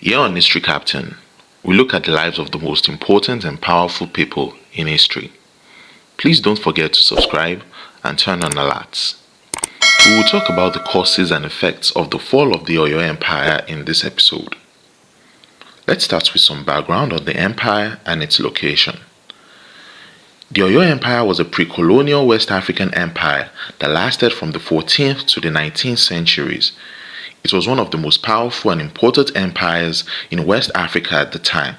Here on History Captain, we look at the lives of the most important and powerful people in history. Please don't forget to subscribe and turn on alerts. We will talk about the causes and effects of the fall of the Oyo Empire in this episode. Let's start with some background on the empire and its location. The Oyo Empire was a pre-colonial West African empire that lasted from the 14th to the 19th centuries. It was one of the most powerful and important empires in West Africa at the time.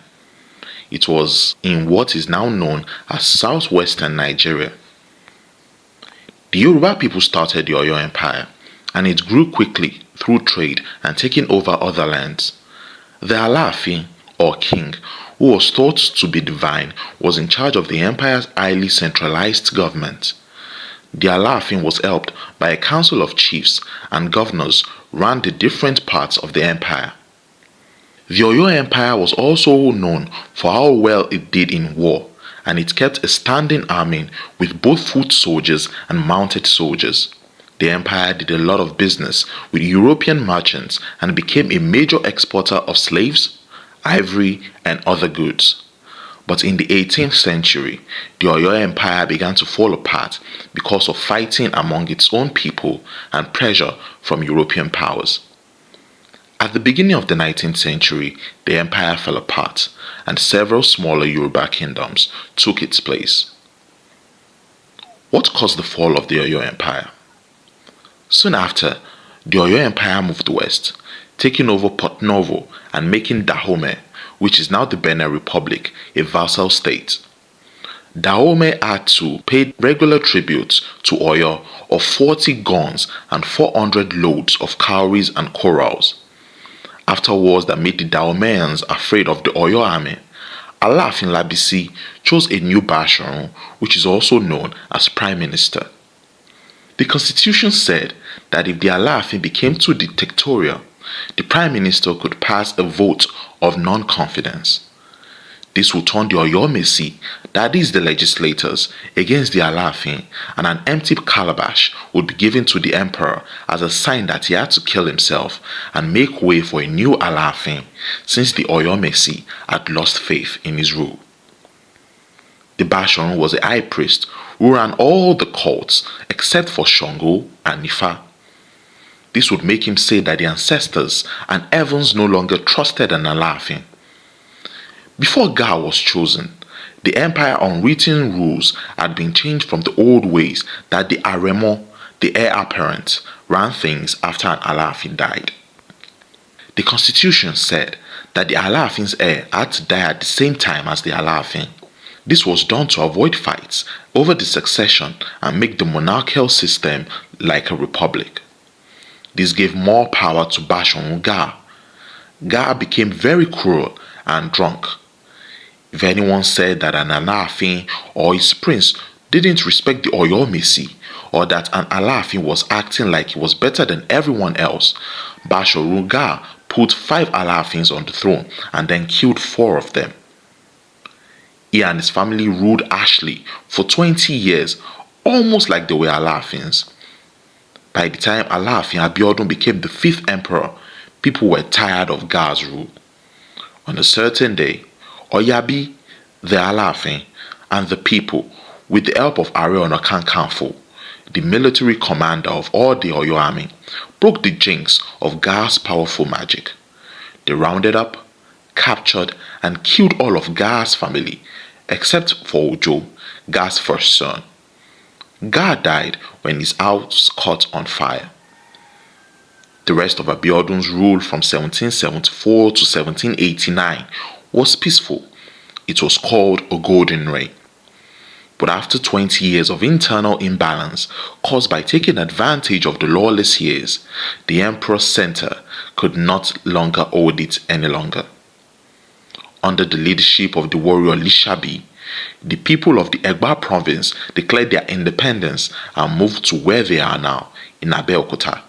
It was in what is now known as southwestern Nigeria. The Yoruba people started the Oyo Empire, and it grew quickly through trade and taking over other lands. The Alaafin, or king, who was thought to be divine, was in charge of the empire's highly centralized government. The Alaafin was helped by a council of chiefs and governors ran the different parts of the empire. The Oyo Empire was also known for how well it did in war, and it kept a standing army with both foot soldiers and mounted soldiers. The empire did a lot of business with European merchants and became a major exporter of slaves, ivory, and other goods. But in the 18th century, the Oyo Empire began to fall apart because of fighting among its own people and pressure from European powers. At the beginning of the 19th century, the empire fell apart and several smaller Yoruba kingdoms took its place. What caused the fall of the Oyo Empire? Soon after, the Oyo Empire moved west, taking over Port Novo and making Dahomey, which is now the Benin Republic, a vassal state. Dahomey had to pay regular tributes to Oyo of 40 guns and 400 loads of cowries and corals. After wars that made the Dahomeyans afraid of the Oyo army, Alaafin Labisi chose a new Basharu, which is also known as Prime Minister. The constitution said that if the Alaafin became too dictatorial, the Prime Minister could pass a vote of non-confidence. This would turn the Oyomesi, that is the legislators, against the Alaafin, and an empty calabash would be given to the emperor as a sign that he had to kill himself and make way for a new Alaafin, since the Oyomesi had lost faith in his rule. The Basharu was a high priest who ran all the cults except for Shango and Ifa. This would make him say that the ancestors and heavens no longer trusted an Alaafin. Before Ga was chosen, the empire unwritten rules had been changed from the old ways that the Aremo, the heir apparent, ran things after an Alaafin died. The constitution said that the Alaafin's heir had to die at the same time as the Alaafin. This was done to avoid fights over the succession and make the monarchical system like a republic. This gave more power to Basharu Ga. Ga became very cruel and drunk. If anyone said that an Alaafin or his prince didn't respect the Oyomesi, or that an Alaafin was acting like he was better than everyone else, Basharu Ga put 5 Alaafins on the throne and then killed 4 of them. He and his family ruled harshly for 20 years, almost like they were Alaafins. By the time Alaafin Abiodun became the 5th emperor, people were tired of Ga's rule. On a certain day, Oyabi, the Alaafin, and the people, with the help of Are Ona Kakanfo, the military commander of all the Oyo army, broke the jinx of Ga's powerful magic. They rounded up, captured, and killed all of Ga's family, except for Ojo, Ga's first son. Ga died when his house caught on fire. The rest of Abiodun's rule from 1774 to 1789 was peaceful. It was called a golden reign. But after 20 years of internal imbalance caused by taking advantage of the lawless years, the emperor's center could not longer hold it any longer. Under the leadership of the warrior Lishabi, the people of the Egba province declared their independence and moved to where they are now, in Abeokuta.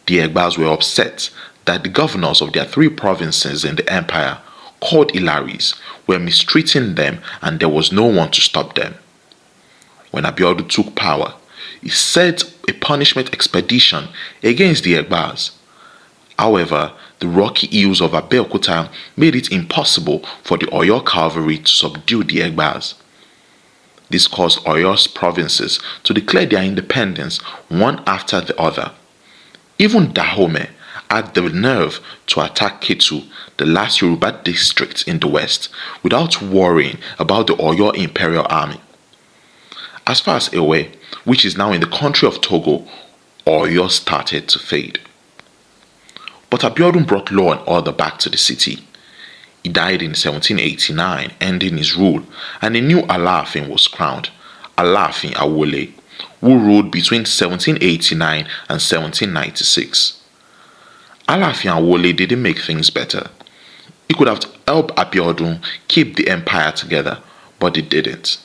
The Egbas were upset that the governors of their 3 provinces in the empire, called Ilaris, were mistreating them and there was no one to stop them. When Abiodun took power, he set a punishment expedition against the Egbas. However, the rocky hills of Abeokuta made it impossible for the Oyo cavalry to subdue the Egbas. This caused Oyo's provinces to declare their independence one after the other. Even Dahomey had the nerve to attack Ketu, the last Yoruba district in the west, without worrying about the Oyo Imperial Army. As far as Ewe, which is now in the country of Togo, Oyo started to fade. But Abiodun brought law and order back to the city. He died in 1789, ending his rule, and a new Alaafin was crowned, Alaafin Awole, who ruled between 1789 and 1796. Alaafin Awole didn't make things better. He could have helped Abiodun keep the empire together, but he didn't.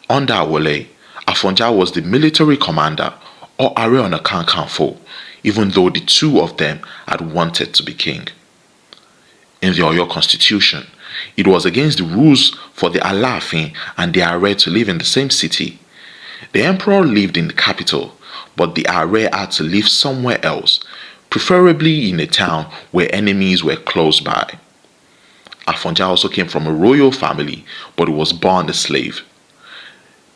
Under Awole, Afonja was the military commander, or Are Ona Kakanfo, even though the two of them had wanted to be king. In the Oyo constitution, it was against the rules for the Alaafin and the Are to live in the same city. The emperor lived in the capital, but the Are had to live somewhere else, preferably in a town where enemies were close by. Afonja also came from a royal family, but he was born a slave.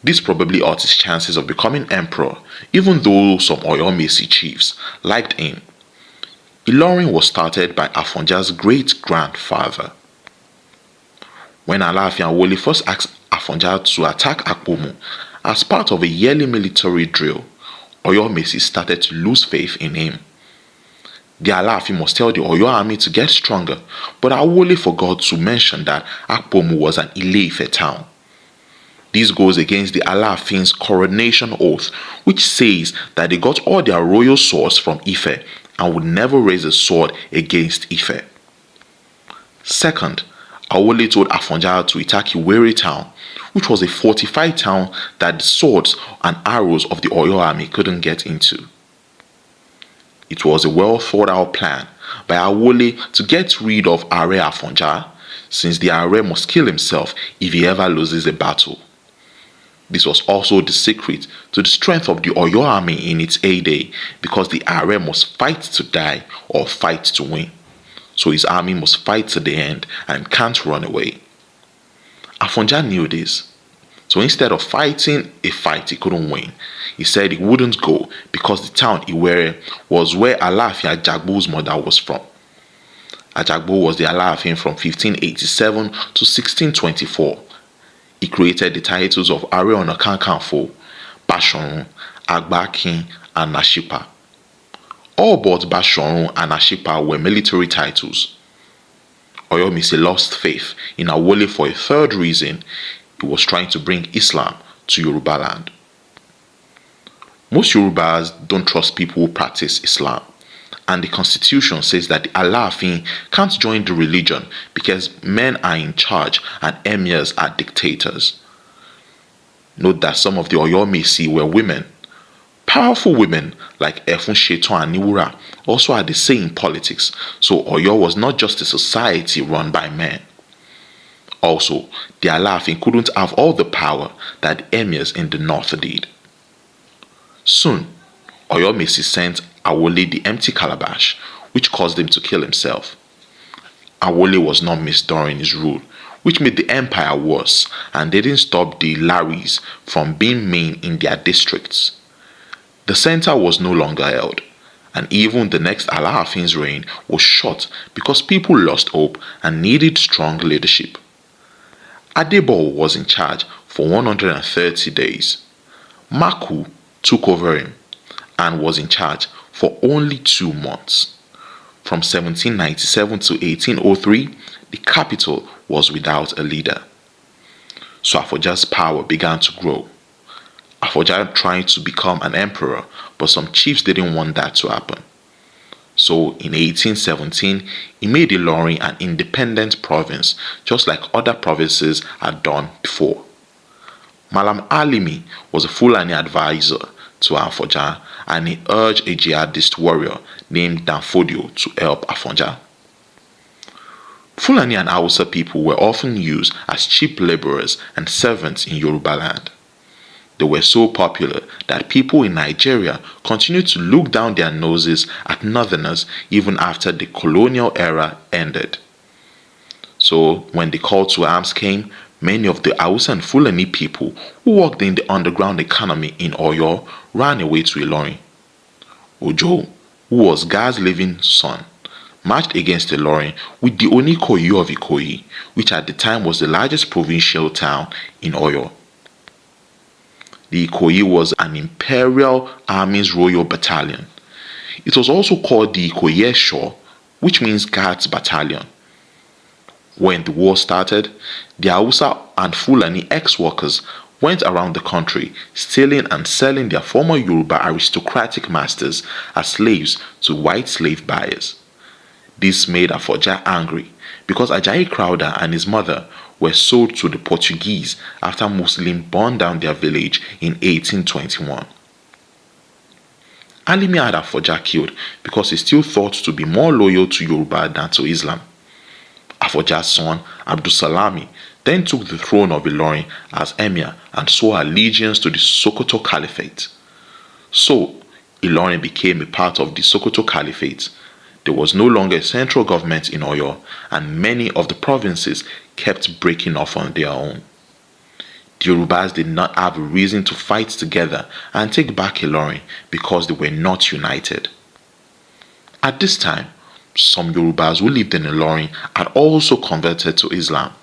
This probably hurt his chances of becoming emperor, even though some Oyomesi chiefs liked him. Ilorin was started by Afonja's great-grandfather. When Alaafin Awole first asked Afonja to attack Akpomu as part of a yearly military drill, Oyomesi started to lose faith in him. The Alaafin must tell the Oyo army to get stronger, but Awole forgot to mention that Akpomu was an Ile-Ife town. This goes against the Alaafin's coronation oath, which says that they got all their royal swords from Ife and would never raise a sword against Ife. Second, Awole told Afonja to attack Iwere town, which was a fortified town that the swords and arrows of the Oyo army couldn't get into. It was a well thought out plan by Awole to get rid of Are Afonja, since the Are must kill himself if he ever loses a battle. This was also the secret to the strength of the Oyo army in its heyday, because the Are must fight to die or fight to win. So his army must fight to the end and can't run away. Afonja knew this. So instead of fighting a fight he couldn't win, he said he wouldn't go because the town Iwere was where Alaafin Ajagbo's mother was from. Ajagbo was the Alaafin from 1587 to 1624. He created the titles of Are Ona Kakanfo, Bashorun, Agbakin, and Nashipa. All but Bashorun and Nashipa were military titles. Oyomesi lost faith in Awole for a third reason: he was trying to bring Islam to Yoruba land. Most Yorubas don't trust people who practice Islam, and the constitution says that the Alaafin can't join the religion because men are in charge and emirs are dictators. Note that some of the Oyomesi were women. Powerful women like Efun Shetan and Niwura also had a say in politics, so Oyo was not just a society run by men. Also, the Alaafin couldn't have all the power that the emirs in the north did. Soon, Oyomesi sent Awole the empty calabash, which caused him to kill himself. Awole was not missed during his rule, which made the empire worse and didn't stop the Laris from being mean in their districts. The center was no longer held, and even the next Alaafin's reign was short because people lost hope and needed strong leadership. Adebo was in charge for 130 days. Maku took over him and was in charge for only 2 months. From 1797 to 1803, the capital was without a leader. So Afonja's power began to grow. Afonja tried to become an emperor, but some chiefs didn't want that to happen. So in 1817, he made Ilorin an independent province, just like other provinces had done before. Malam Alimi was a Fulani advisor to Afonja, and he urged a jihadist warrior named Danfodio to help Afonja. Fulani and Hausa people were often used as cheap laborers and servants in Yoruba land. They were so popular that people in Nigeria continued to look down their noses at northerners even after the colonial era ended. So, when the call to arms came, many of the Hausa and Fulani people who worked in the underground economy in Oyo ran away to Ilorin. Ojo, who was Ga's living son, marched against Ilorin with the Onikoyi of Ikoyi, which at the time was the largest provincial town in Oyo. The Ikoyi was an Imperial Army's Royal Battalion. It was also called the Ikoyi Esho, which means Guards Battalion. When the war started, the Hausa and Fulani ex-workers went around the country stealing and selling their former Yoruba aristocratic masters as slaves to white slave buyers. This made Afoja angry because Ajayi Crowther and his mother were sold to the Portuguese after Muslims burned down their village in 1821. Alimi had Afoja killed because he still thought to be more loyal to Yoruba than to Islam. Afoja's son, Abdusalami, then took the throne of Ilorin as emir and swore allegiance to the Sokoto Caliphate. So, Ilorin became a part of the Sokoto Caliphate. There was no longer a central government in Oyo, and many of the provinces kept breaking off on their own. The Yorubas did not have a reason to fight together and take back Ilorin because they were not united. At this time, some Yorubas who lived in Ilorin had also converted to Islam.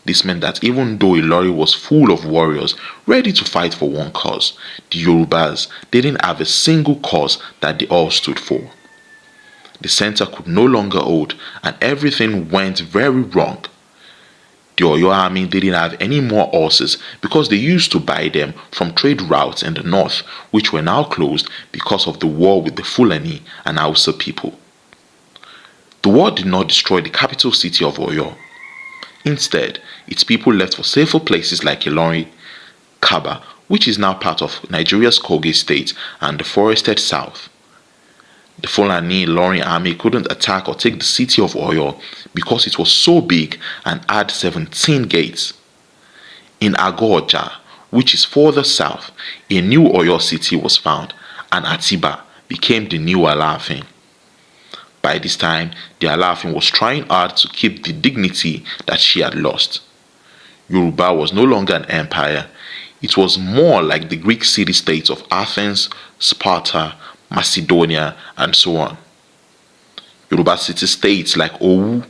This meant that even though Ilorin was full of warriors ready to fight for one cause, the Yorubas didn't have a single cause that they all stood for. The center could no longer hold, and everything went very wrong. The Oyo army didn't have any more horses because they used to buy them from trade routes in the north, which were now closed because of the war with the Fulani and Hausa people. The war did not destroy the capital city of Oyo. Instead, its people left for safer places like Ilorin, Kaba, which is now part of Nigeria's Kogi state, and the forested south. The Fulani Ilorin army couldn't attack or take the city of Oyo because it was so big and had 17 gates. In Agoja, which is further south, a new Oyo city was found, and Atiba became the new Alafin. By this time, the Alafin was trying hard to keep the dignity that she had lost. Yoruba was no longer an empire. It was more like the Greek city-states of Athens, Sparta, Macedonia, and so on. Yoruba city-states like Owu,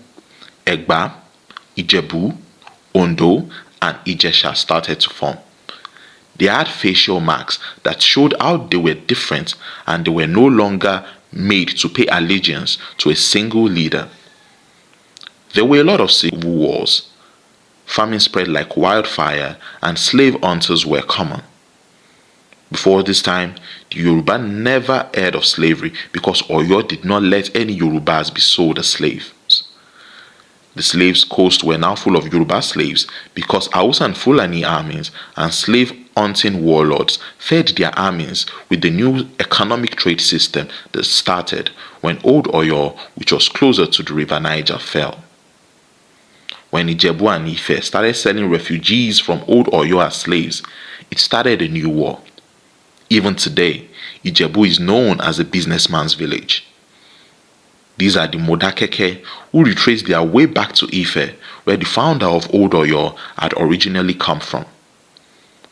Egba, Ijebu, Ondo, and Ijesha started to form. They had facial marks that showed how they were different, and they were no longer made to pay allegiance to a single leader. There were a lot of civil wars. Famine spread like wildfire, and slave hunters were common. Before this time, the Yoruba never heard of slavery because Oyo did not let any Yorubas be sold as slaves. The slaves' coasts were now full of Yoruba slaves because Hausa and Fulani armies and slave-hunting warlords fed their armies with the new economic trade system that started when Old Oyo, which was closer to the river Niger, fell. When Ijebu and Ife started selling refugees from Old Oyo as slaves, it started a new war. Even today, Ijebu is known as a businessman's village. These are the Modakeke who retraced their way back to Ife, where the founder of Old Oyo had originally come from.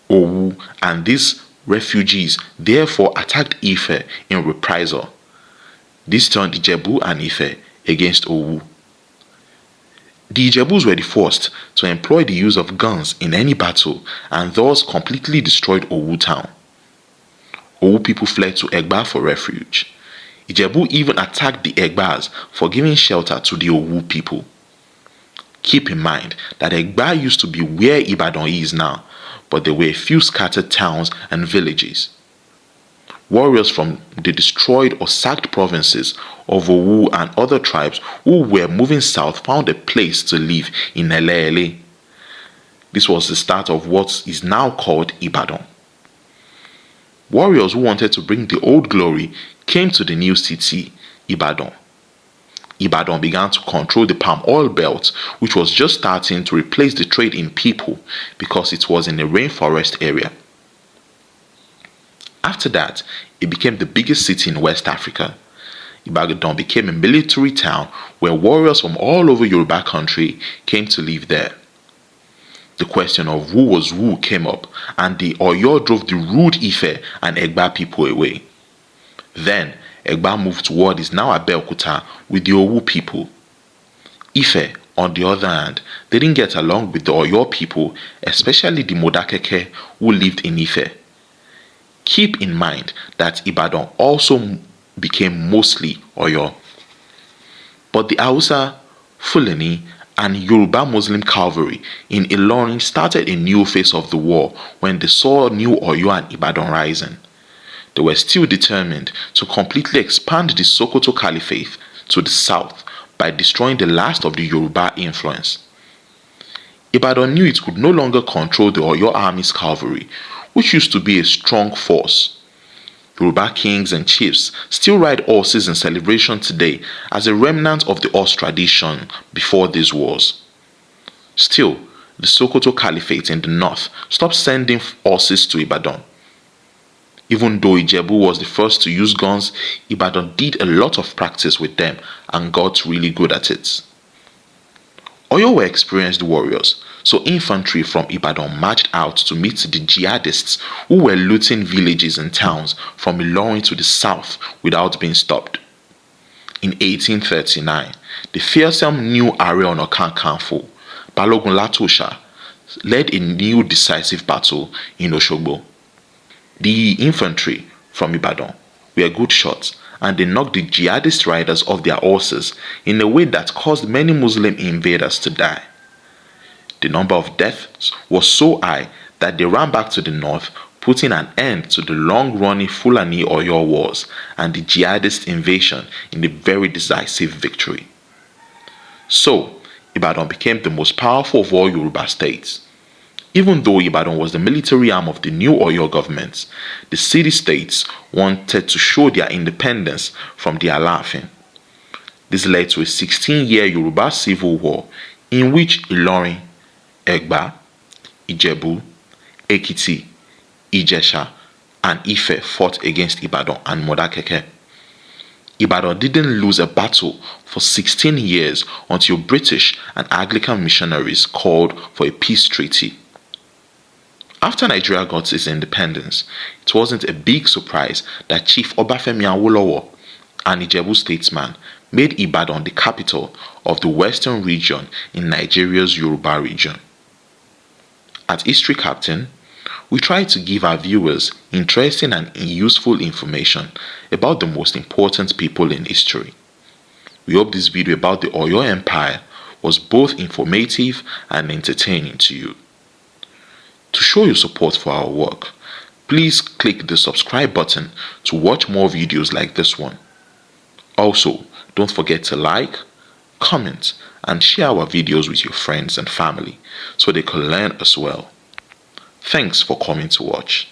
Owu and these refugees therefore attacked Ife in reprisal. This turned Ijebu and Ife against Owu. The Ijebus were the first to employ the use of guns in any battle and thus completely destroyed Owu town. Owu people fled to Egba for refuge. Ijebu even attacked the Egbas for giving shelter to the Owu people. Keep in mind that Egba used to be where Ibadan is now, but there were a few scattered towns and villages. Warriors from the destroyed or sacked provinces of Owu and other tribes who were moving south found a place to live in Elele. This was the start of what is now called Ibadan. Warriors who wanted to bring the old glory came to the new city, Ibadan. Ibadan began to control the palm oil belt, which was just starting to replace the trade in people because it was in a rainforest area. After that, it became the biggest city in West Africa. Ibadan became a military town where warriors from all over Yoruba country came to live there. The question of who was who came up, and the Oyo drove the rude Ife and Egba people away. Then, Egba moved to what is now Abeokuta with the Owu people. Ife, on the other hand, didn't get along with the Oyo people, especially the Modakeke who lived in Ife. Keep in mind that Ibadan also became mostly Oyo. But the Hausa, Fulani, and Yoruba Muslim cavalry in Ilorin started a new phase of the war when they saw new Oyo and Ibadan rising. They were still determined to completely expand the Sokoto Caliphate to the south by destroying the last of the Yoruba influence. Ibadan knew it could no longer control the Oyo army's cavalry, which used to be a strong force. Yoruba kings and chiefs still ride horses in celebration today as a remnant of the horse tradition before these wars. Still, the Sokoto Caliphate in the north stopped sending horses to Ibadan. Even though Ijebu was the first to use guns, Ibadan did a lot of practice with them and got really good at it. Oyo were experienced warriors, so infantry from Ibadan marched out to meet the jihadists who were looting villages and towns from Ilorin to the south without being stopped. In 1839, the fearsome new Ààrẹ Ọ̀nà Kakanfò, Balogun Latosha, led a new decisive battle in Òṣogbo. The infantry from Ibadan were good shots, and they knocked the jihadist riders off their horses in a way that caused many Muslim invaders to die. The number of deaths was so high that they ran back to the north, putting an end to the long-running Fulani Oyo wars and the jihadist invasion in a very decisive victory. So, Ibadan became the most powerful of all Yoruba states. Even though Ibadan was the military arm of the new Oyo government, the city-states wanted to show their independence from the Alaafin. This led to a 16-year Yoruba civil war in which Ilorin, Egba, Ijebu, Ekiti, Ijesha, and Ife fought against Ibadan and Modakeke. Ibadan didn't lose a battle for 16 years until British and Anglican missionaries called for a peace treaty. After Nigeria got its independence, it wasn't a big surprise that Chief Obafemi Awolowo, an Ijebu statesman, made Ibadan the capital of the western region in Nigeria's Yoruba region. At History Captain, we try to give our viewers interesting and useful information about the most important people in history. We hope this video about the Oyo Empire was both informative and entertaining to you. To show your support for our work, please click the subscribe button to watch more videos like this one. Also, don't forget to like, comment, and share our videos with your friends and family so they can learn as well. Thanks for coming to watch.